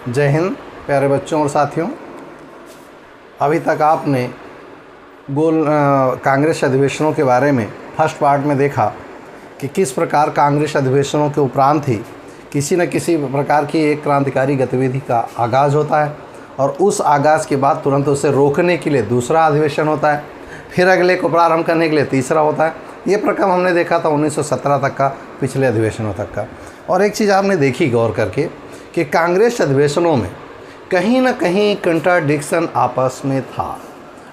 जय हिंद प्यारे बच्चों और साथियों। अभी तक आपने कांग्रेस अधिवेशनों के बारे में फर्स्ट पार्ट में देखा कि किस प्रकार कांग्रेस अधिवेशनों के उपरांत ही किसी न किसी प्रकार की एक क्रांतिकारी गतिविधि का आगाज़ होता है और उस आगाज़ के बाद तुरंत उसे रोकने के लिए दूसरा अधिवेशन होता है, फिर अगले को प्रारंभ करने के लिए तीसरा होता है। ये प्रक्रम हमने देखा था 1917 तक का, पिछले अधिवेशनों तक का। और एक चीज़ आपने देखी गौर करके कि कांग्रेस अधिवेशनों में कहीं ना कहीं कंट्राडिक्शन आपस में था।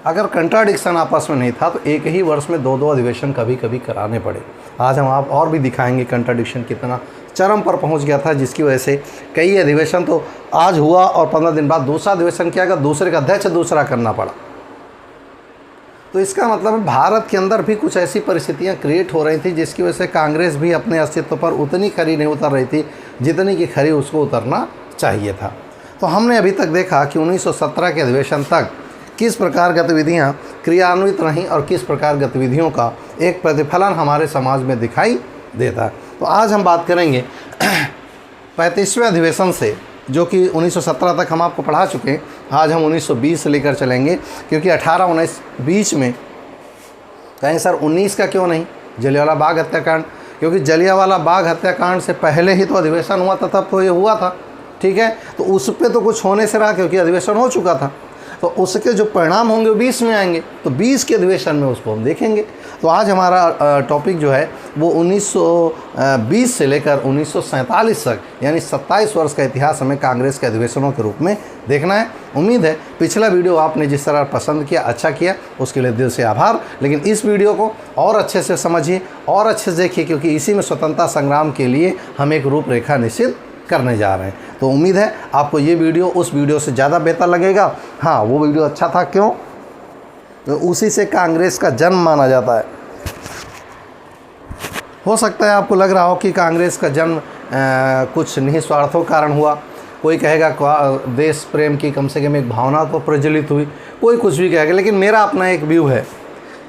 अगर कंट्राडिक्शन आपस में नहीं था तो एक ही वर्ष में दो अधिवेशन कभी कभी कराने पड़े। आज हम आप और भी दिखाएंगे कंट्राडिक्शन कितना चरम पर पहुंच गया था, जिसकी वजह से कई अधिवेशन तो आज हुआ और 15 दिन बाद दूसरा अधिवेशन किया गया, दूसरे का अध्यक्ष दूसरा करना पड़ा। तो इसका मतलब है भारत के अंदर भी कुछ ऐसी परिस्थितियां क्रिएट हो रही थी जिसकी वजह से कांग्रेस भी अपने अस्तित्व पर उतनी खरी नहीं उतर रही थी जितनी की खरी उसको उतरना चाहिए था। तो हमने अभी तक देखा कि 1917 के अधिवेशन तक किस प्रकार गतिविधियां क्रियान्वित रहीं और किस प्रकार गतिविधियों का एक प्रतिफलन हमारे समाज में दिखाई देता है। तो आज हम बात करेंगे 35वें अधिवेशन से, जो कि 1917 तक हम आपको पढ़ा चुके हैं। आज हम 1920 से लेकर चलेंगे, क्योंकि 18, 19 बीच में कहें सर 19 का क्यों नहीं, जलियांवाला बाग हत्याकांड, क्योंकि जलियांवाला बाग हत्याकांड से पहले ही तो अधिवेशन हुआ था, तब तो ये हुआ था, ठीक है। तो उस पर तो कुछ होने से रहा क्योंकि अधिवेशन हो चुका था, तो उसके जो परिणाम होंगे वो 20 में आएंगे, तो 20 के अधिवेशन में उसको हम देखेंगे। तो आज हमारा टॉपिक जो है वो 1920 से लेकर 1947 तक, यानी 27 वर्ष का इतिहास हमें कांग्रेस के अधिवेशनों के रूप में देखना है। उम्मीद है पिछला वीडियो आपने जिस तरह पसंद किया, अच्छा किया, उसके लिए दिल से आभार। लेकिन इस वीडियो को और अच्छे से समझिए और अच्छे से देखिए, क्योंकि इसी में स्वतंत्रता संग्राम के लिए हम एक रूपरेखा निश्चित करने जा रहे हैं। तो उम्मीद है आपको ये वीडियो उस वीडियो से ज़्यादा बेहतर लगेगा। हाँ, वो वीडियो अच्छा था, क्यों? तो उसी से कांग्रेस का जन्म माना जाता है। हो सकता है आपको लग रहा हो कि कांग्रेस का जन्म कुछ निस्वार्थों कारण हुआ। कोई कहेगा देश प्रेम की कम से कम एक भावना तो प्रज्वलित हुई, कोई कुछ भी कहेगा। लेकिन मेरा अपना एक व्यू है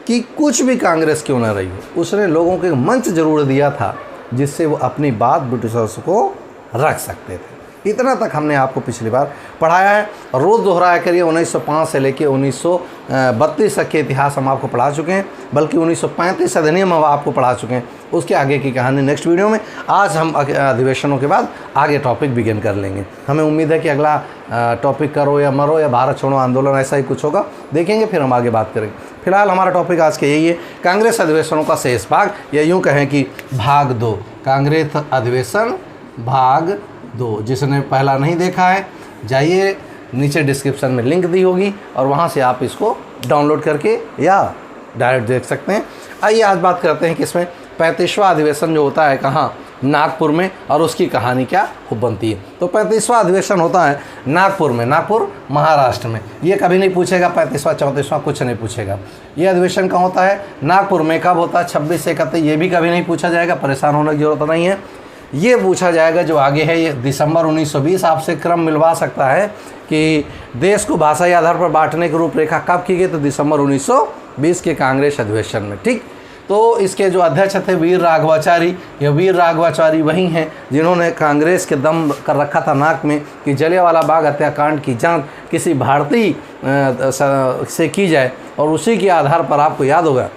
कि कुछ भी कांग्रेस क्यों ना रही हो, उसने लोगों को एक मंच जरूर दिया था जिससे वो अपनी बात ब्रिटिशर्स को रख सकते थे। इतना तक हमने आपको पिछली बार पढ़ाया है, रोज़ दोहराया करिए। 1905 से लेकर 1932 तक के इतिहास हम आपको पढ़ा चुके हैं, बल्कि 1935 अधिनियम हम आपको पढ़ा चुके हैं। उसके आगे की कहानी नेक्स्ट वीडियो में। आज हम अधिवेशनों के बाद आगे टॉपिक बिगिन कर लेंगे। हमें उम्मीद है कि अगला टॉपिक करो या मरो या भारत छोड़ो आंदोलन, ऐसा ही कुछ होगा, देखेंगे, फिर हम आगे बात करेंगे। फिलहाल हमारा टॉपिक आज के यही है, कांग्रेस अधिवेशनों का शेष भाग, या यूँ कहें कि भाग 2, कांग्रेस अधिवेशन भाग 2। जिसने पहला नहीं देखा है, जाइए, नीचे डिस्क्रिप्शन में लिंक दी होगी और वहाँ से आप इसको डाउनलोड करके या डायरेक्ट देख सकते हैं। आइए आज बात करते हैं कि इसमें 35वां अधिवेशन जो होता है कहाँ, नागपुर में, और उसकी कहानी क्या खूब बनती है। तो 35वां अधिवेशन होता है नागपुर में, नागपुर महाराष्ट्र में। ये कभी नहीं पूछेगा 35वां 34वां, कुछ नहीं पूछेगा। ये अधिवेशन कहाँ होता है? नागपुर में। कब होता है? 26 से 31, ये भी कभी नहीं पूछा जाएगा, परेशान होने की जरूरत नहीं है। ये पूछा जाएगा जो आगे है, ये दिसंबर 1920। आपसे क्रम मिलवा सकता है कि देश को भाषाई आधार पर बांटने की रूपरेखा कब की गई, तो दिसंबर 1920 के कांग्रेस अधिवेशन में, ठीक। तो इसके जो अध्यक्ष थे वीर राघवाचारी, ये वीर राघवाचारी वही हैं जिन्होंने कांग्रेस के दम कर रखा था नाक में कि जलियांवाला बाग हत्याकांड की जांच किसी भारतीय से की जाए। और उसी के आधार पर आपको याद होगा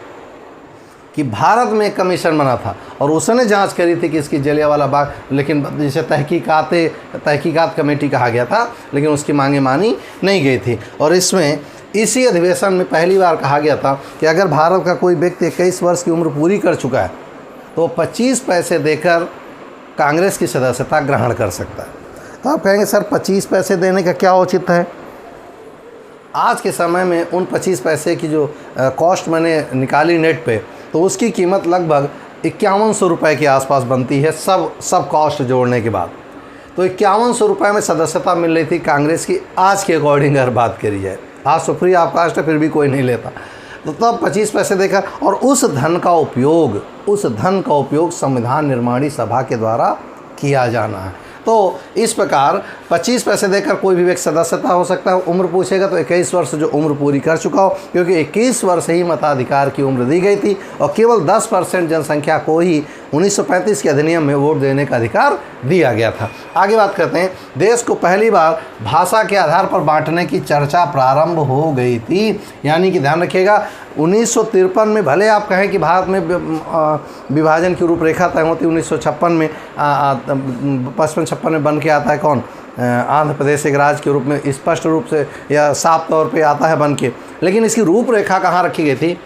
कि भारत में एक कमीशन बना था और उसने जांच करी थी कि इसकी जलियांवाला बाग, लेकिन जिसे तहकीकात कमेटी कहा गया था, लेकिन उसकी मांगे मानी नहीं गई थी। और इसमें इसी अधिवेशन में पहली बार कहा गया था कि अगर भारत का कोई व्यक्ति 21 वर्ष की उम्र पूरी कर चुका है तो 25 पैसे देकर कांग्रेस की सदस्यता ग्रहण कर सकता है। तो आप कहेंगे सर 25 पैसे देने का क्या औचित्य है? आज के समय में उन 25 पैसे की जो कॉस्ट मैंने निकाली नेट पे, तो उसकी कीमत लगभग 5100 रुपये के आसपास बनती है, सब कॉस्ट जोड़ने के बाद। तो 5100 रुपये में सदस्यता मिल रही थी कांग्रेस की, आज के अकॉर्डिंग अगर बात करी जाए। आज तो फ्री ऑफ कास्ट है, फिर भी कोई नहीं लेता। तो तब 25 पैसे देकर, और उस धन का उपयोग संविधान निर्माणी सभा के द्वारा किया जाना है। तो इस प्रकार 25 पैसे देकर कोई भी व्यक्ति सदस्यता हो सकता है। उम्र पूछेगा तो 21 वर्ष जो उम्र पूरी कर चुका हो, क्योंकि 21 वर्ष ही मताधिकार की उम्र दी गई थी और केवल 10% जनसंख्या को ही 1935 के अधिनियम में वोट देने का अधिकार दिया गया था। आगे बात करते हैं, देश को पहली बार भाषा के आधार पर बांटने की चर्चा प्रारंभ हो गई थी। यानी कि ध्यान रखिएगा 1953 में भले आप कहें कि भारत में विभाजन की रूपरेखा तय होती 1956 में 55-56 में बन के आता है कौन, आंध्र प्रदेश एक राज्य के रूप में स्पष्ट रूप से या साफ तौर पे आता है बन के। लेकिन इसकी रूपरेखा कहाँ रखी गई थी,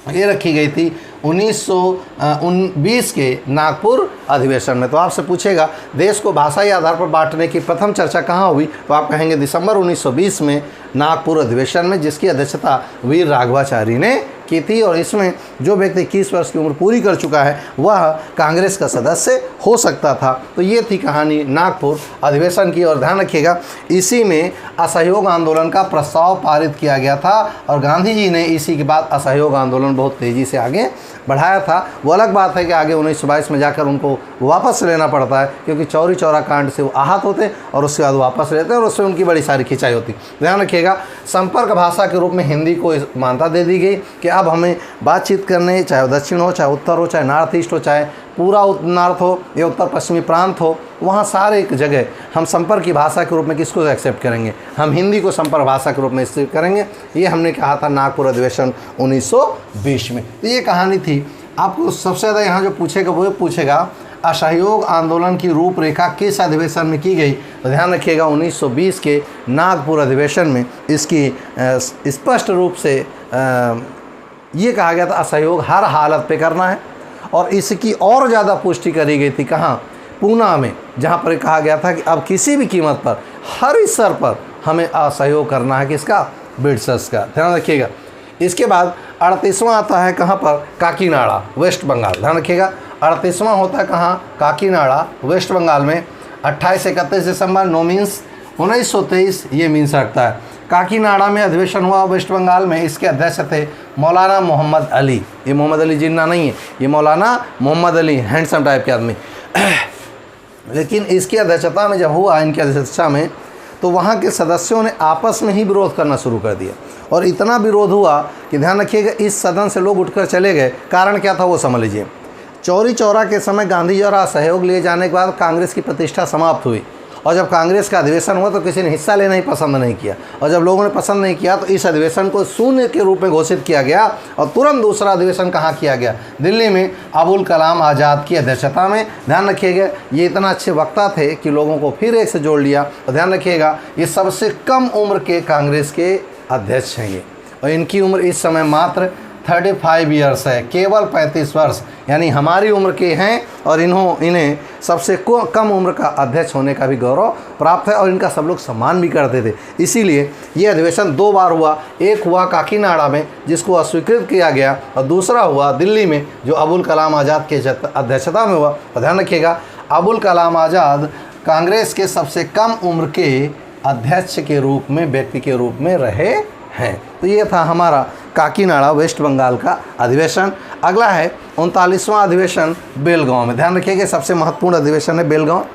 ये रखी गई थी 1920 के नागपुर अधिवेशन में। तो आपसे पूछेगा देश को भाषाई आधार पर बांटने की प्रथम चर्चा कहाँ हुई, तो आप कहेंगे दिसंबर 1920 में नागपुर अधिवेशन में, जिसकी अध्यक्षता वीर राघवाचारी ने की थी। और इसमें जो व्यक्ति 21 वर्ष की उम्र पूरी कर चुका है वह कांग्रेस का सदस्य हो सकता था। तो ये थी कहानी नागपुर अधिवेशन की। और ध्यान रखिएगा इसी में असहयोग आंदोलन का प्रस्ताव पारित किया गया था और गांधी जी ने इसी के बाद असहयोग आंदोलन बहुत तेज़ी से आगे बढ़ाया था। वो अलग बात है कि आगे 1922 में जाकर उनको वापस लेना पड़ता है, क्योंकि चौरी चौरा कांड से वो आहत होते और उसके बाद वापस लेते हैं और उससे उनकी बड़ी सारी खिंचाई होती। ध्यान रखिएगा संपर्क भाषा के रूप में हिंदी को मान्यता दे दी गई कि अब हमें बातचीत करने, चाहे दक्षिण हो, चाहे उत्तर हो, चाहे नॉर्थ ईस्ट हो, चाहे पूरा नॉर्थ हो या उत्तर पश्चिमी प्रांत हो, वहाँ सारे एक जगह हम संपर्क की भाषा के रूप में किसको एक्सेप्ट करेंगे, हम हिंदी को संपर्क भाषा के रूप में एक्सेप्ट करेंगे। ये हमने कहा था नागपुर अधिवेशन 1920 में। तो ये कहानी थी। आपको सबसे ज़्यादा यहाँ जो पूछेगा वो पूछेगा असहयोग आंदोलन की रूपरेखा किस अधिवेशन में की गई, तो ध्यान रखिएगा 1920 के नागपुर अधिवेशन में इसकी स्पष्ट रूप से ये कहा गया था असहयोग हर हालत पे करना है। और इसकी और ज़्यादा पुष्टि करी गई थी कहाँ, पूना में, जहाँ पर कहा गया था कि अब किसी भी कीमत पर हर स्तर पर हमें असहयोग करना है किसका, ब्रिटिशर्स का। ध्यान रखिएगा। इसके बाद 38वां आता है कहाँ पर, काकीनाडा वेस्ट बंगाल। ध्यान रखिएगा 38वां होता है कहाँ, काकीनाडा वेस्ट बंगाल में 28-31 दिसंबर, नो मीन्स 1923 ये मीन्स रखता है। काकीनाडा में अधिवेशन हुआ वेस्ट बंगाल में। इसके अध्यक्ष थे मौलाना मोहम्मद अली। ये मोहम्मद अली जिन्ना नहीं है, ये मौलाना मोहम्मद अली, हैंडसम टाइप के आदमी। लेकिन इसकी अध्यक्षता में जब हुआ, इनकी अध्यक्षता में, तो वहाँ के सदस्यों ने आपस में ही विरोध करना शुरू कर दिया और इतना विरोध हुआ कि ध्यान रखिएगा इस सदन से लोग उठकर चले गए। कारण क्या था वो समझ लीजिए। चौरी चौरा के समय गांधी जी और असहयोग लिए जाने के बाद कांग्रेस की प्रतिष्ठा समाप्त हुई और जब कांग्रेस का अधिवेशन हुआ तो किसी ने हिस्सा लेना ही पसंद नहीं किया और जब लोगों ने पसंद नहीं किया तो इस अधिवेशन को शून्य के रूप में घोषित किया गया और तुरंत दूसरा अधिवेशन कहाँ किया गया, दिल्ली में अबुल कलाम आज़ाद की अध्यक्षता में। ध्यान रखिएगा ये इतना अच्छे वक्ता थे कि लोगों को फिर एक से जोड़ लिया। और ध्यान रखिएगा ये सबसे कम उम्र के कांग्रेस के अध्यक्ष हैं ये, और इनकी उम्र इस समय मात्र 35 ईयर्स है, केवल 35 वर्ष, यानी हमारी उम्र के हैं और इन्हें सबसे कम उम्र का अध्यक्ष होने का भी गौरव प्राप्त है और इनका सब लोग सम्मान भी करते थे। इसीलिए ये अधिवेशन 2 बार हुआ। एक हुआ काकीनाडा में जिसको अस्वीकृत किया गया और दूसरा हुआ दिल्ली में जो अबुल कलाम आज़ाद के अध्यक्षता में हुआ। और ध्यान रखिएगा अबुल कलाम आज़ाद कांग्रेस के सबसे कम उम्र के अध्यक्ष के रूप में, व्यक्ति के रूप में रहे हैं। तो ये था हमारा काकीनाडा वेस्ट बंगाल का अधिवेशन। अगला है 39वां अधिवेशन बेलगांव में। ध्यान रखिएगा सबसे महत्वपूर्ण अधिवेशन है बेलगांव।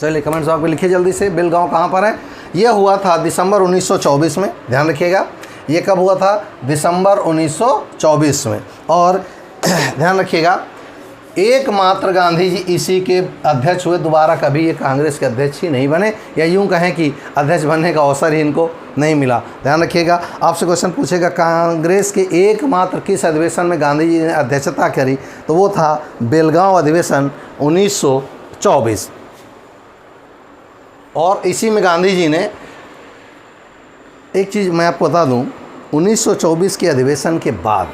चलिए कमेंट्स बॉक्स में लिखिए जल्दी से बेलगांव कहाँ पर है। यह हुआ था दिसंबर 1924 में। ध्यान रखिएगा ये कब हुआ था, दिसंबर 1924 में। और ध्यान रखिएगा एकमात्र गांधी जी इसी के अध्यक्ष हुए, दोबारा कभी ये कांग्रेस के अध्यक्ष ही नहीं बने, या यूं कहें कि अध्यक्ष बनने का अवसर ही इनको नहीं मिला। ध्यान रखिएगा आपसे क्वेश्चन पूछेगा कांग्रेस के एकमात्र किस अधिवेशन में गांधी जी ने अध्यक्षता करी, तो वो था बेलगांव अधिवेशन 1924। और इसी में गांधी जी ने एक चीज़ मैं आपको बता दूं, 1924 के अधिवेशन के बाद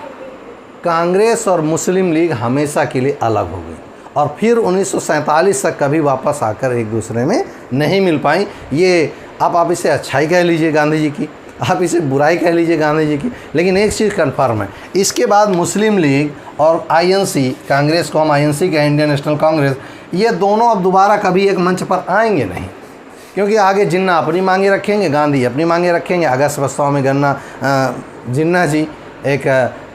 कांग्रेस और मुस्लिम लीग हमेशा के लिए अलग हो गई और फिर 1947 तक कभी वापस आकर एक दूसरे में नहीं मिल पाई। ये आप इसे अच्छाई कह लीजिए गांधी जी की, आप इसे बुराई कह लीजिए गांधी जी की, लेकिन एक चीज़ कन्फर्म है, इसके बाद मुस्लिम लीग और आईएनसी, कांग्रेस को हम आईएनसी का इंडियन नेशनल कांग्रेस, ये दोनों अब दोबारा कभी एक मंच पर आएंगे नहीं, क्योंकि आगे जिन्ना अपनी मांगे रखेंगे, गांधी अपनी मांगे रखेंगे। अगस्त प्रस्ताव में जिन्ना जी एक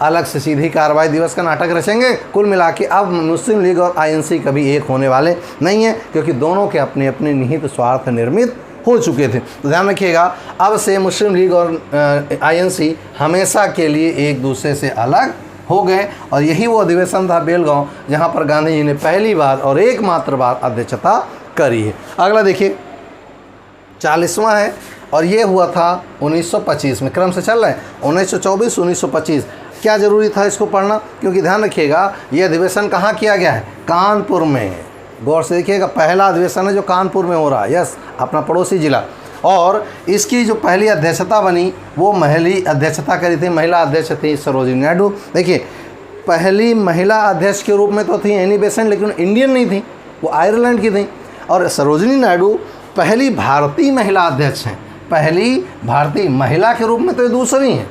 अलग से सीधी कार्रवाई दिवस का नाटक रचेंगे। कुल मिला के अब मुस्लिम लीग और आईएनसी कभी एक होने वाले नहीं हैं, क्योंकि दोनों के अपने अपने निहित स्वार्थ निर्मित हो चुके थे। तो ध्यान रखिएगा, अब से मुस्लिम लीग और आईएनसी हमेशा के लिए एक दूसरे से अलग हो गए। और यही वो अधिवेशन था बेलगांव, जहाँ पर गांधी जी ने पहली बार और एकमात्र बार अध्यक्षता करी है। अगला देखिए 40वां है, और ये हुआ था 1925 में। क्रम से चल रहा है 1924 1925। क्या ज़रूरी था इसको पढ़ना, क्योंकि ध्यान रखिएगा ये अधिवेशन कहाँ किया गया है, कानपुर में। गौर से देखिएगा, पहला अधिवेशन है जो कानपुर में हो रहा है, यस, अपना पड़ोसी जिला। और इसकी जो पहली अध्यक्षता बनी वो महिला अध्यक्षता करी थी, महिला अध्यक्ष थी सरोजिनी नायडू। देखिए पहली महिला अध्यक्ष के रूप में तो थी एनी बेसेंट, लेकिन इंडियन नहीं थी, वो आयरलैंड की थी। और सरोजिनी नायडू पहली भारतीय महिला अध्यक्ष हैं, पहली भारतीय महिला के रूप में तो ये दूसरी हैं,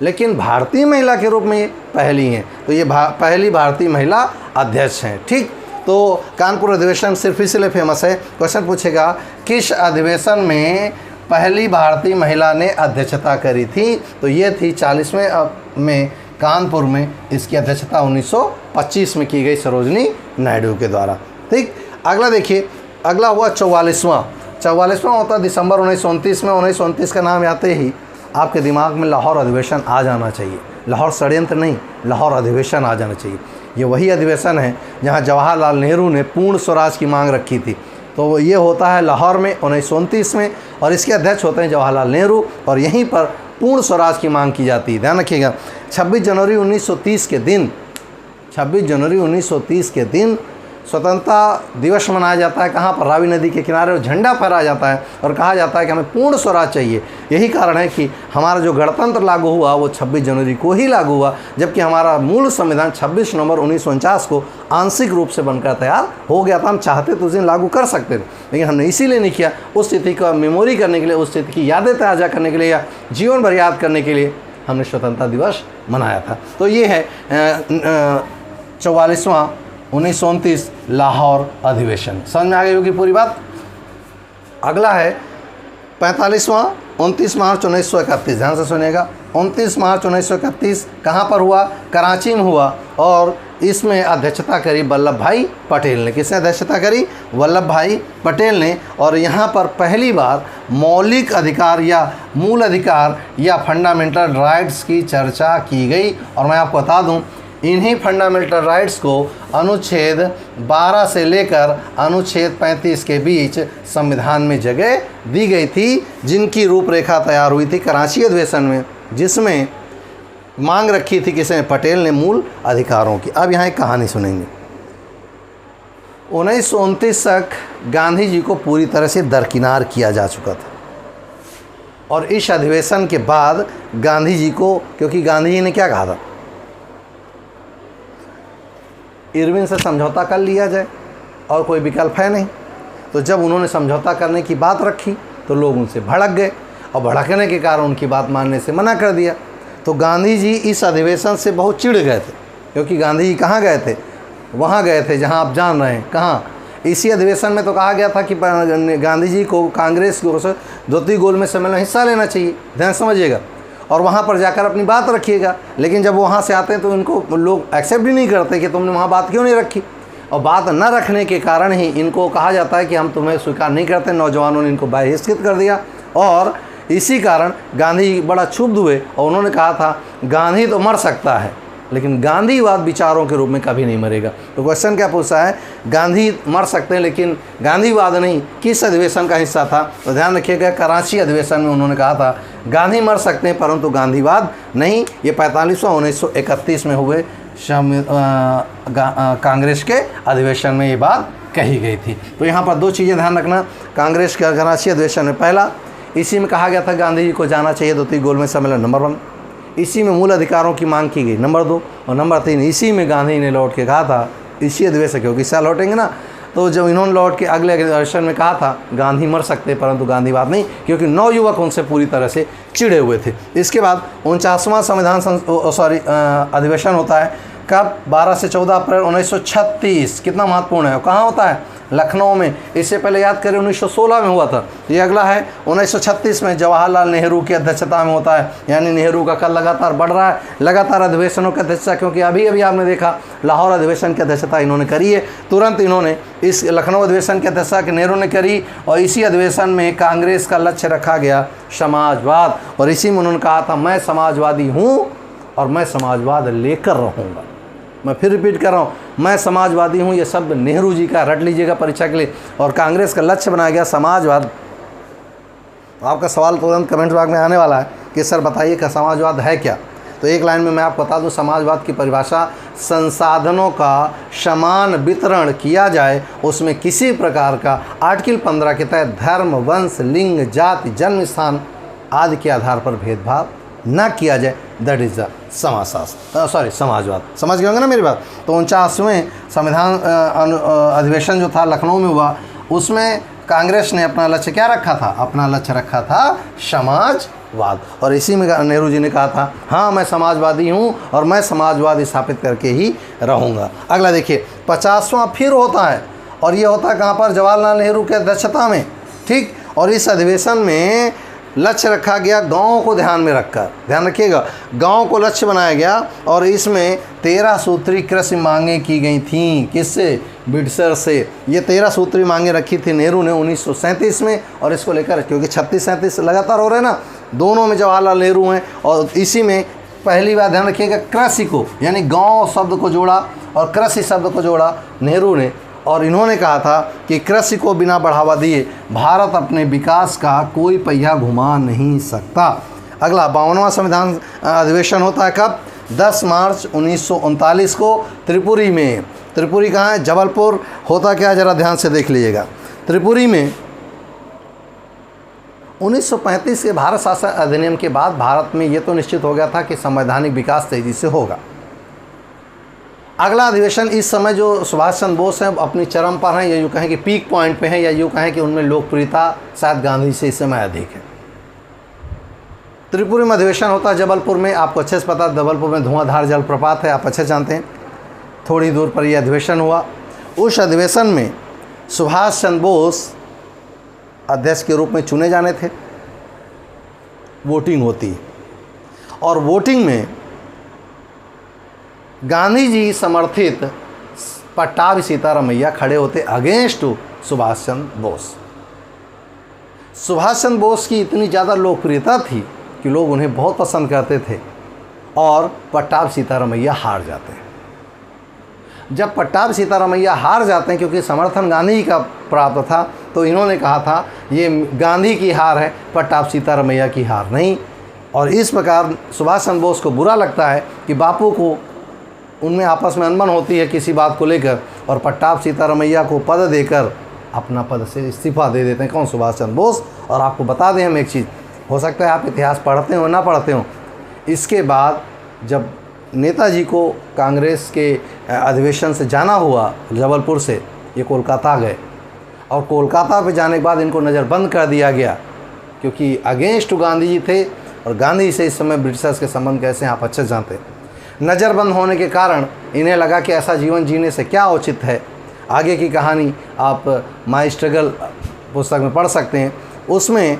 लेकिन भारतीय महिला के रूप में ये पहली हैं। तो ये पहली भारतीय महिला अध्यक्ष हैं। ठीक, तो कानपुर अधिवेशन सिर्फ इसलिए फेमस है, क्वेश्चन पूछेगा किस अधिवेशन में पहली भारतीय महिला ने अध्यक्षता करी थी, तो ये थी 40वें में कानपुर में। इसकी अध्यक्षता 1925 में की गई सरोजिनी नायडू के द्वारा। ठीक, अगला देखिए, अगला हुआ 44वां होता दिसंबर 1929 में। 1929 का नाम आते ही आपके दिमाग में लाहौर अधिवेशन आ जाना चाहिए। लाहौर षड्यंत्र नहीं, लाहौर अधिवेशन आ जाना चाहिए। ये वही अधिवेशन है जहां जवाहरलाल नेहरू ने पूर्ण स्वराज की मांग रखी थी। तो ये होता है लाहौर में 1929 में, और इसके अध्यक्ष होते हैं जवाहरलाल नेहरू, और यहीं पर पूर्ण स्वराज की मांग की जाती है। ध्यान रखिएगा, 26 जनवरी 1930 के दिन, 26 जनवरी 1930 के दिन स्वतंत्रता दिवस मनाया जाता है। कहाँ पर, रावी नदी के किनारे, और झंडा फहराया जाता है और कहा जाता है कि हमें पूर्ण स्वराज चाहिए। यही कारण है कि हमारा जो गणतंत्र लागू हुआ वो 26 जनवरी को ही लागू हुआ, जबकि हमारा मूल संविधान 26 नवंबर 1949 को आंशिक रूप से बनकर तैयार हो गया था। हम चाहते तो उस दिन लागू कर सकते थे, लेकिन हमने इसीलिए नहीं किया, उस स्थिति का मेमोरी करने के लिए, उस स्थिति की यादें ताज़ा करने के लिए, या जीवन भर याद करने के लिए हमने स्वतंत्रता दिवस मनाया था। तो ये है 44वां 1929 लाहौर अधिवेशन। समझ में आ गई होगी पूरी बात। अगला है 45वां 29 मार्च 1931। ध्यान से सुनिएगा, 29 मार्च 1931 कहाँ पर हुआ, कराची में हुआ, और इसमें अध्यक्षता करी वल्लभ भाई पटेल ने। किसने अध्यक्षता करी, वल्लभ भाई पटेल ने। और यहाँ पर पहली बार मौलिक अधिकार या मूल अधिकार या फंडामेंटल राइट्स की चर्चा की गई। और मैं आपको बता दूँ, इन्हीं फंडामेंटल राइट्स को अनुच्छेद 12 से लेकर अनुच्छेद 35 के बीच संविधान में जगह दी गई थी, जिनकी रूपरेखा तैयार हुई थी कराची अधिवेशन में, जिसमें मांग रखी थी किसने, पटेल ने, मूल अधिकारों की। अब यहाँ एक कहानी सुनेंगे। 1929 तक गांधी जी को पूरी तरह से दरकिनार किया जा चुका था, और इस अधिवेशन के बाद गांधी जी को, क्योंकि गांधी जी ने क्या कहा था, इरविन से समझौता कर लिया जाए और कोई विकल्प है नहीं। तो जब उन्होंने समझौता करने की बात रखी तो लोग उनसे भड़क गए, और भड़कने के कारण उनकी बात मानने से मना कर दिया। तो गांधी जी इस अधिवेशन से बहुत चिढ़ गए थे, क्योंकि गांधी जी कहाँ गए थे, वहाँ गए थे जहाँ आप जान रहे हैं कहाँ। इसी अधिवेशन में तो कहा गया था कि गांधी जी को कांग्रेस की ओर से धोती गोल में सम्मेलन में हिस्सा लेना चाहिए। ध्यान समझिएगा, और वहाँ पर जाकर अपनी बात रखिएगा। लेकिन जब वहाँ से आते हैं तो इनको लोग एक्सेप्ट ही नहीं करते कि तुमने वहाँ बात क्यों नहीं रखी, और बात न रखने के कारण ही इनको कहा जाता है कि हम तुम्हें स्वीकार नहीं करते। नौजवानों ने इनको बहिष्कृत कर दिया, और इसी कारण गांधी बड़ा क्षुब्ध हुए, और उन्होंने कहा था गांधी तो मर सकता है, लेकिन गांधीवाद विचारों के रूप में कभी नहीं मरेगा। तो क्वेश्चन क्या पूछा है, गांधी मर सकते हैं लेकिन गांधीवाद नहीं। किस अधिवेशन का हिस्सा था, तो ध्यान रखिएगा, कराची अधिवेशन में उन्होंने कहा था गांधी मर सकते हैं परंतु गांधीवाद नहीं। ये 45वां 1931 में हुए कांग्रेस के अधिवेशन में ये बात कही गई थी। तो यहाँ पर दो चीज़ें ध्यान रखना। कांग्रेस के कराची अधिवेशन में पहला, इसी में कहा गया था गांधी जी को जाना चाहिए धोती गोल में सम्मेलन, नंबर 1। इसी में मूल अधिकारों की मांग की गई, नंबर 2। और नंबर 3, इसी में गांधी ने लौट के कहा था, इसी अधिवेशन, क्योंकि इस साल लौटेंगे ना, तो जब इन्होंने लौट के अगले अधिवेशन में कहा था गांधी मर सकते परंतु गांधीवाद नहीं, क्योंकि नवयुवक उनसे पूरी तरह से चिढ़े हुए थे। इसके बाद 49वां संविधान अधिवेशन होता है कब, 12 से 14 अप्रैल 1936। कितना महत्वपूर्ण है, कहाँ होता है, लखनऊ में। इससे पहले याद करें 1916 में हुआ था। ये अगला है 1936 में जवाहरलाल नेहरू की अध्यक्षता में होता है, यानी नेहरू का कल लगातार बढ़ रहा है, लगातार अधिवेशनों की अध्यक्षता, क्योंकि अभी अभी आपने देखा लाहौर अधिवेशन की अध्यक्षता इन्होंने करी है, तुरंत इन्होंने इस लखनऊ अधिवेशन की अध्यक्षता नेहरू ने करी। और इसी अधिवेशन में कांग्रेस का लक्ष्य रखा गया समाजवाद, और इसी में उन्होंने कहा था मैं समाजवादी हूँ और मैं समाजवाद लेकर रहूँगा। मैं फिर रिपीट कर रहा हूँ, मैं समाजवादी हूँ। ये शब्द नेहरू जी का, रट लीजिएगा परीक्षा के लिए। और कांग्रेस का लक्ष्य बनाया गया समाजवाद। आपका सवाल तुरंत कमेंट बॉक्स में आने वाला है कि सर बताइए कि समाजवाद है क्या। तो एक लाइन में मैं आपको बता दूं, समाजवाद की परिभाषा संसाधनों का समान वितरण किया जाए, उसमें किसी प्रकार का आर्टिकल 15 के तहत धर्म, वंश, लिंग, जाति, जन्म स्थान आदि के आधार पर भेदभाव न किया जाए, दैट इज़ द समाजवाद। समझ गए होंगे ना मेरी बात। तो 49वें संविधान अधिवेशन जो था लखनऊ में हुआ, उसमें कांग्रेस ने अपना लक्ष्य क्या रखा था? अपना लक्ष्य रखा था समाजवाद। और इसी में नेहरू जी ने कहा था हाँ मैं समाजवादी हूँ और मैं समाजवाद स्थापित करके ही रहूँगा। अगला देखिए 50वां फिर होता है, और ये होता है कहाँ पर? जवाहरलाल नेहरू की अध्यक्षता में, ठीक। और इस अधिवेशन में लक्ष्य रखा गया गाँव को ध्यान में रखकर, ध्यान रखिएगा, गाँव को लक्ष्य बनाया गया। और इसमें 13 सूत्री कृषि मांगें की गई थीं। किससे? बिडसर से। ये 13 सूत्री मांगें रखी थी नेहरू ने 1937 में, और इसको लेकर क्योंकि 36-37 लगातार हो रहे हैं ना, दोनों में जवाहरलाल नेहरू हैं। और इसी में पहली बार ध्यान रखिएगा कृषि को, यानी गाँव शब्द को जोड़ा और कृषि शब्द को जोड़ा नेहरू ने। और इन्होंने कहा था कि कृषि को बिना बढ़ावा दिए भारत अपने विकास का कोई पहिया घुमा नहीं सकता। अगला 52वां संविधान अधिवेशन होता है कब? 10 मार्च 1939 को त्रिपुरी में। त्रिपुरी कहाँ है? जबलपुर। होता क्या ज़रा ध्यान से देख लीजिएगा। त्रिपुरी में 1935 के भारत शासन अधिनियम के बाद भारत में ये तो निश्चित हो गया था कि संवैधानिक विकास तेज़ी से होगा। अगला अधिवेशन इस समय जो सुभाष चंद्र बोस हैं अपनी चरम पर हैं, या यूँ कहें कि पीक पॉइंट पे हैं, या यूँ कहें कि उनमें लोकप्रियता शायद गांधी से इस समय अधिक है। त्रिपुरी में अधिवेशन होता है जबलपुर में। आपको अच्छे से पता है जबलपुर में धुआंधार जलप्रपात है, आप अच्छे जानते हैं। थोड़ी दूर पर यह अधिवेशन हुआ। उस अधिवेशन में सुभाष चंद्र बोस अध्यक्ष के रूप में चुने जाने थे। वोटिंग होती, और वोटिंग में गांधी जी समर्थित पट्टाभी सीतारामैया खड़े होते अगेंस्ट सुभाष चंद्र बोस। सुभाष चंद्र बोस की इतनी ज़्यादा लोकप्रियता थी कि लोग उन्हें बहुत पसंद करते थे, और पट्टाभी सीतारामैया हार जाते हैं। जब पट्टाभी सीतारामैया हार जाते हैं, क्योंकि समर्थन गांधी का प्राप्त था, तो इन्होंने कहा था ये गांधी की हार है, पट्टाभी सीतारामैया की हार नहीं। और इस प्रकार सुभाष चंद्र बोस को बुरा लगता है कि बापू को उनमें आपस में अनबन होती है किसी बात को लेकर, और पट्टाभी सीतारामैया को पद देकर अपना पद से इस्तीफा दे देते हैं। कौन? सुभाष चंद्र बोस। और आपको बता दें हम एक चीज़, हो सकता है आप इतिहास पढ़ते हो ना पढ़ते हो, इसके बाद जब नेताजी को कांग्रेस के अधिवेशन से जाना हुआ जबलपुर से, ये कोलकाता गए, और कोलकाता पे जाने के बाद इनको नज़रबंद कर दिया गया, क्योंकि अगेंस्ट गांधी जी थे, और गांधी से इस समय ब्रिटिशर्स के संबंध कैसे हैं आप अच्छे जानते हैं। नज़रबंद होने के कारण इन्हें लगा कि ऐसा जीवन जीने से क्या उचित है। आगे की कहानी आप माई स्ट्रगल पुस्तक में पढ़ सकते हैं। उसमें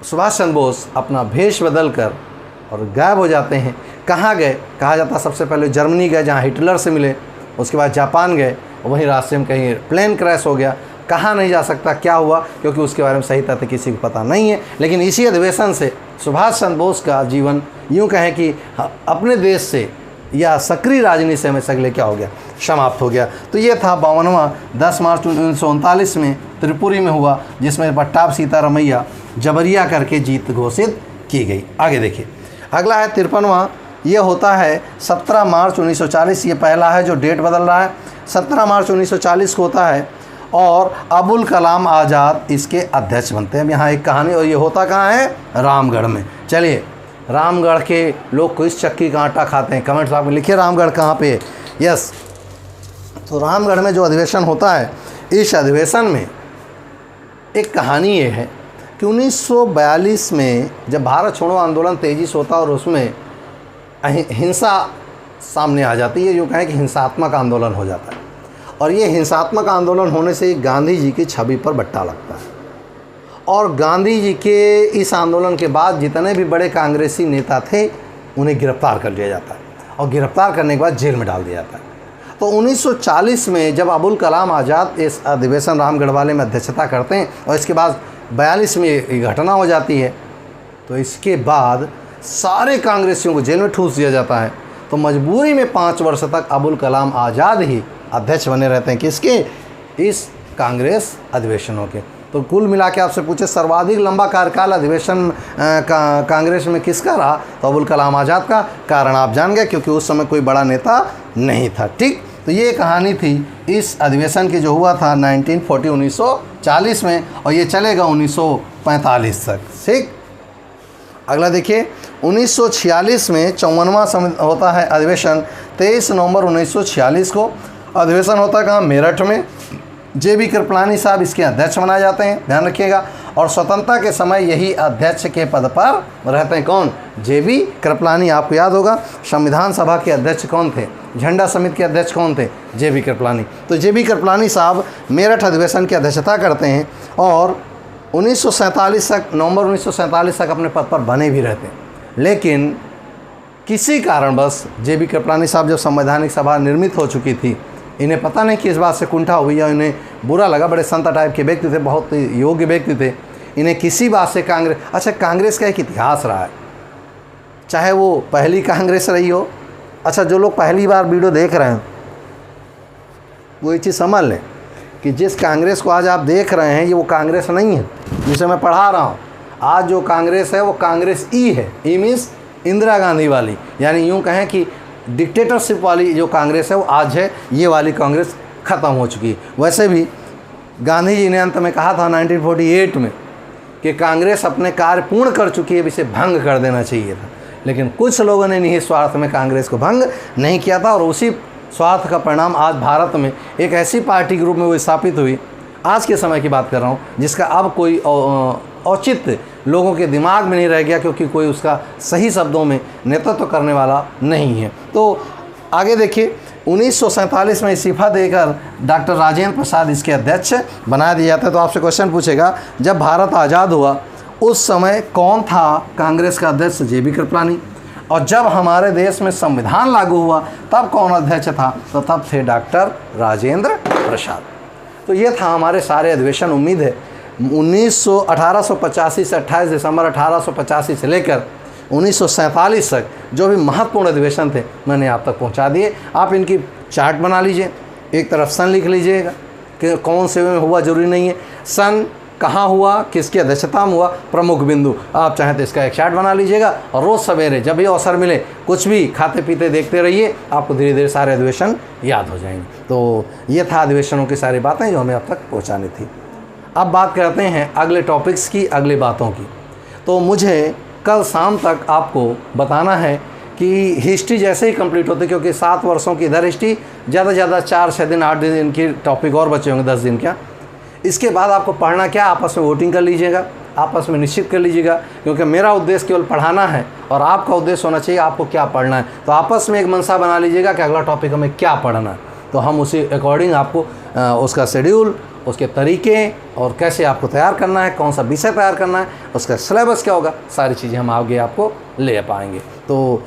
सुभाष चंद्र बोस अपना भेष बदल कर और गायब हो जाते हैं। कहाँ गए? कहा जाता सबसे पहले जर्मनी गए, जहाँ हिटलर से मिले। उसके बाद जापान गए, और वहीं रास्ते में कहीं प्लेन क्रैश हो गया। कहाँ नहीं जा सकता, क्या हुआ, क्योंकि उसके बारे में सही तथ्य किसी को पता नहीं है। लेकिन इसी अधिवेशन से सुभाष चंद्र बोस का जीवन यूँ कहें कि अपने देश से या सक्रिय राजनीति से हमेशा के लिए क्या हो गया? समाप्त हो गया। तो ये था 52वां 10 मार्च 1939 में त्रिपुरी में हुआ, जिसमें पट्टाभी सीतारामैया जबरिया करके जीत घोषित की गई। आगे देखिए, अगला है 53वां। ये होता है 17 मार्च 1940। ये पहला है जो डेट बदल रहा है। 17 मार्च 1940 को होता है, और अबुल कलाम आज़ाद इसके अध्यक्ष बनते हैं। अब यहाँ एक कहानी, और ये होता कहाँ है? रामगढ़ में। चलिए, रामगढ़ के लोग किस चक्की का आटा खाते हैं? कमेंट्स आप लिखिए रामगढ़ कहाँ पे है। यस, तो रामगढ़ में जो अधिवेशन होता है, इस अधिवेशन में एक कहानी ये है कि 1942 में जब भारत छोड़ो आंदोलन तेज़ी से होता, और उसमें हिंसा सामने आ जाती है, यूँ कहें कि हिंसात्मक आंदोलन हो जाता है। और ये हिंसात्मक आंदोलन होने से गांधी जी की छवि पर बट्टा लगता है। और गांधी जी के इस आंदोलन के बाद जितने भी बड़े कांग्रेसी नेता थे उन्हें गिरफ्तार कर लिया जाता है और गिरफ्तार करने के बाद जेल में डाल दिया जाता है। तो 1940 में जब अबुल कलाम आज़ाद इस अधिवेशन रामगढ़वाले में अध्यक्षता करते हैं और इसके बाद 42 में ये घटना हो जाती है, तो इसके बाद सारे कांग्रेसियों को जेल में ठूस दिया जाता है। तो मजबूरी में 5 वर्ष तक अबुल कलाम आज़ाद ही अध्यक्ष बने रहते हैं किसके, इस कांग्रेस अधिवेशनों के। तो कुल मिला के आपसे पूछे सर्वाधिक लंबा कार्यकाल अधिवेशन कांग्रेस में किसका रहा, तो अबुल कलाम आज़ाद का। कारण आप जान गए क्योंकि उस समय कोई बड़ा नेता नहीं था। ठीक, तो ये कहानी थी इस अधिवेशन की जो हुआ था 1940 में और ये चलेगा 1945 तक। ठीक, अगला देखिए 1946 में 54वां होता है अधिवेशन। 23 नवंबर 1946 को अधिवेशन होता है कहाँ, मेरठ में। JB कृपलानी साहब इसके अध्यक्ष बनाए जाते हैं, ध्यान रखिएगा। और स्वतंत्रता के समय यही अध्यक्ष के पद पर रहते हैं कौन, JB कृपलानी। आपको याद होगा संविधान सभा के अध्यक्ष कौन थे, झंडा समिति के अध्यक्ष कौन थे, JB कृपलानी। तो JB कृपलानी साहब मेरठ अधिवेशन की अध्यक्षता करते हैं और 1947 तक, नवंबर 1947 तक अपने पद पर बने भी रहते हैं। लेकिन किसी कारणवश JB कृपलानी साहब जब संवैधानिक सभा निर्मित हो चुकी थी, इन्हें पता नहीं कि इस बात से कुंठा हुई या इन्हें बुरा लगा। बड़े संत टाइप के व्यक्ति थे, बहुत योग्य व्यक्ति थे। इन्हें किसी बात से कांग्रेस का एक इतिहास रहा है, चाहे वो पहली कांग्रेस रही हो। अच्छा, जो लोग पहली बार वीडियो देख रहे हैं वो ये चीज़ समझ लें कि जिस कांग्रेस को आज आप देख रहे हैं ये वो कांग्रेस नहीं है जिसे मैं पढ़ा रहा हूँ। आज जो कांग्रेस है वो कांग्रेस ई है। ई मीन्स इंदिरा गांधी वाली, यानी यूँ कहें कि डिक्टेटरशिप वाली जो कांग्रेस है वो आज है, ये वाली कांग्रेस ख़त्म हो चुकी है। वैसे भी गांधी जी ने अंत में कहा था 1948 में कि कांग्रेस अपने कार्य पूर्ण कर चुकी है, इसे भंग कर देना चाहिए था। लेकिन कुछ लोगों ने निहित स्वार्थ में कांग्रेस को भंग नहीं किया था और उसी स्वार्थ का परिणाम आज भारत में एक ऐसी पार्टी के रूप में वो स्थापित हुई, आज के समय की बात कर रहा हूँ, जिसका अब कोई औचित्य लोगों के दिमाग में नहीं रह गया क्योंकि कोई उसका सही शब्दों में नेतृत्व करने वाला नहीं है। तो आगे देखिए 1947 में इस्तीफा देकर डॉक्टर राजेंद्र प्रसाद इसके अध्यक्ष बना दिया जाता है। तो आपसे क्वेश्चन पूछेगा, जब भारत आज़ाद हुआ उस समय कौन था कांग्रेस का अध्यक्ष, JB कृपलानी। और जब हमारे देश में संविधान लागू हुआ तब कौन अध्यक्ष था, तो तब थे डॉक्टर राजेंद्र प्रसाद। तो ये था हमारे सारे अधिवेशन। उम्मीद है 1885 से 28 दिसंबर 1885 से लेकर 1947 तक जो भी महत्वपूर्ण अधिवेशन थे मैंने आप तक पहुंचा दिए। आप इनकी चार्ट बना लीजिए, एक तरफ सन लिख लीजिएगा कि कौन से में हुआ, जरूरी नहीं है सन कहाँ हुआ, किसकी अध्यक्षता में हुआ, प्रमुख बिंदु। आप चाहें तो इसका एक चार्ट बना लीजिएगा और रोज़ सवेरे जब भी अवसर मिले कुछ भी खाते पीते देखते रहिए, आपको धीरे धीरे सारे अधिवेशन याद हो जाएंगे। तो ये था अधिवेशनों की सारी बातें जो हमें अब तक पहुँचानी थी। अब बात करते हैं अगले टॉपिक्स की, अगली बातों की। तो मुझे कल शाम तक आपको बताना है कि हिस्ट्री जैसे ही कंप्लीट होती, क्योंकि 7 वर्षों की इधर हिस्ट्री, ज़्यादा से ज़्यादा 4-6 दिन 8 दिन इनकी टॉपिक और बचे होंगे, 10 दिन क्या। इसके बाद आपको पढ़ना क्या, आपस में वोटिंग कर लीजिएगा, आपस में निश्चित कर लीजिएगा, क्योंकि मेरा उद्देश्य केवल पढ़ाना है और आपका उद्देश्य होना चाहिए आपको क्या पढ़ना है। तो आपस में एक मनसा बना लीजिएगा कि अगला टॉपिक हमें क्या पढ़ना है, तो हम उसी अकॉर्डिंग आपको उसका शेड्यूल, उसके तरीके और कैसे आपको तैयार करना है, कौन सा विषय तैयार करना है, उसका सिलेबस क्या होगा, सारी चीज़ें हम आगे आपको ले पाएंगे। तो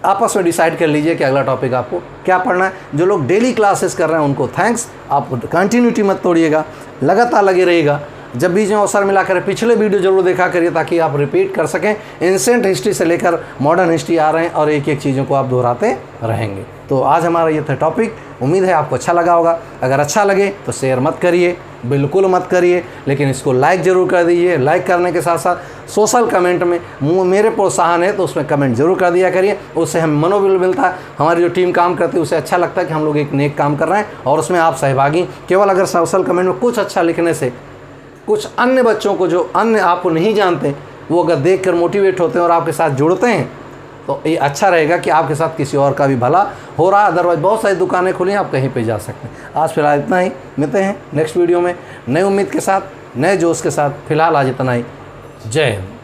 आपस में डिसाइड कर लीजिए कि अगला टॉपिक आपको क्या पढ़ना है। जो लोग डेली क्लासेस कर रहे हैं उनको थैंक्स, आप कंटिन्यूटी मत तोड़िएगा, लगातार लगे रहिएगा। जब बीच में अवसर मिला करें, पिछले वीडियो जरूर देखा करिए ताकि आप रिपीट कर सकें। एंशिएंट हिस्ट्री से लेकर मॉडर्न हिस्ट्री आ रहे हैं और एक एक चीज़ों को आप दोहराते रहेंगे। तो आज हमारा ये था टॉपिक, उम्मीद है आपको अच्छा लगा होगा। अगर अच्छा लगे तो शेयर मत करिए, बिल्कुल मत करिए, लेकिन इसको लाइक ज़रूर कर दीजिए। लाइक करने के साथ साथ सोशल कमेंट में मेरे प्रोत्साहन है तो उसमें कमेंट जरूर कर दिया करिए, उससे हमें मनोबल मिलता है। हमारी जो टीम काम करती है उसे अच्छा लगता है कि हम लोग एक नेक काम कर रहे हैं और उसमें आप सहभागी। केवल अगर सोशल कमेंट में कुछ अच्छा लिखने से कुछ अन्य बच्चों को जो अन्य आपको नहीं जानते वो अगर देख कर मोटिवेट होते हैं और आपके साथ जुड़ते हैं तो ये अच्छा रहेगा कि आपके साथ किसी और का भी भला हो रहा है। अदरवाइज बहुत सारी दुकानें खुली हैं, आप कहीं पे जा सकते हैं। आज फिलहाल इतना ही, मिलते हैं नेक्स्ट वीडियो में नई उम्मीद के साथ, नए जोश के साथ। फिलहाल आज इतना ही। जय हिंद।